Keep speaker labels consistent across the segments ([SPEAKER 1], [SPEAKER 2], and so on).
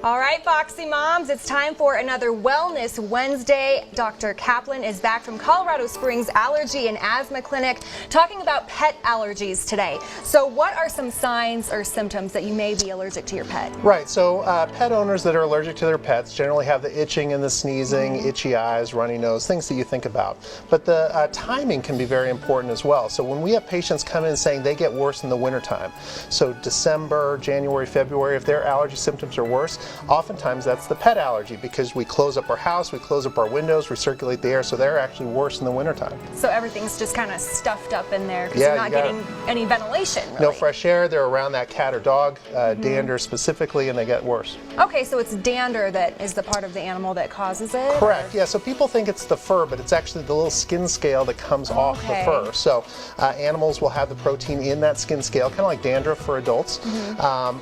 [SPEAKER 1] All right, Foxy Moms, it's time for another Wellness Wednesday. Dr. Kaplan is back from Colorado Springs Allergy and Asthma Clinic talking about pet allergies today. So what are some signs or symptoms that you may be allergic to your pet?
[SPEAKER 2] Right, so pet owners that are allergic to their pets generally have the itching and the sneezing, itchy eyes, runny nose, things that you think about. But the timing can be very important as well. So when we have patients come in saying they get worse in the wintertime, so December, January, February, if their allergy symptoms are worse, oftentimes that's the pet allergy because we close up our house, we close up our windows, recirculate the air, so they're actually worse in the wintertime.
[SPEAKER 1] So everything's just kind of stuffed up in there because you're not getting any ventilation, really.
[SPEAKER 2] No fresh air, they're around that cat or dog, dander specifically, and they get worse.
[SPEAKER 1] Okay, so it's dander that is the part of the animal that causes it?
[SPEAKER 2] Correct, yeah, so people think it's the fur, but it's actually the little skin scale that comes off the fur. So animals will have the protein in that skin scale, kind of like dandruff for adults,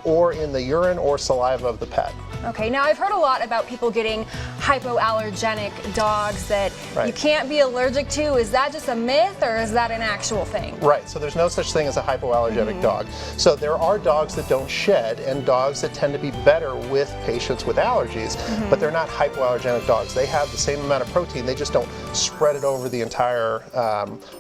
[SPEAKER 2] or in the urine or saliva of the pet.
[SPEAKER 1] Okay, now I've heard a lot about people getting hypoallergenic dogs that you can't be allergic to. Is that just a myth or is that an actual thing?
[SPEAKER 2] Right, so there's no such thing as a hypoallergenic dog. So there are dogs that don't shed and dogs that tend to be better with patients with allergies, but they're not hypoallergenic dogs. They have the same amount of protein, they just don't spread it over the entire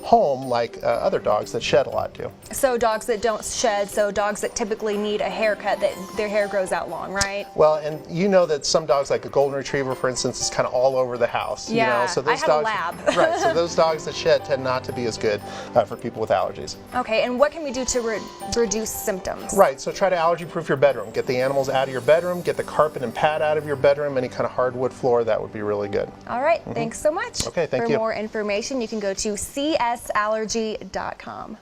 [SPEAKER 2] home like other dogs that shed a lot do.
[SPEAKER 1] So dogs that don't shed, so dogs that typically need a haircut, that their hair grows out long, right?
[SPEAKER 2] Well, and you know that some dogs, like a golden retriever, for instance, is kind of all over the house.
[SPEAKER 1] Yeah,
[SPEAKER 2] you know? So those
[SPEAKER 1] I have a lab.
[SPEAKER 2] Right, so those dogs that shed tend not to be as good for people with allergies.
[SPEAKER 1] Okay, and what can we do to reduce symptoms?
[SPEAKER 2] Right, so try to allergy-proof your bedroom. Get the animals out of your bedroom, get the carpet and pad out of your bedroom, any kind of hardwood floor, that would be really good.
[SPEAKER 1] All right, thanks so much.
[SPEAKER 2] Okay, thank you.
[SPEAKER 1] For more information, you can go to csallergy.com.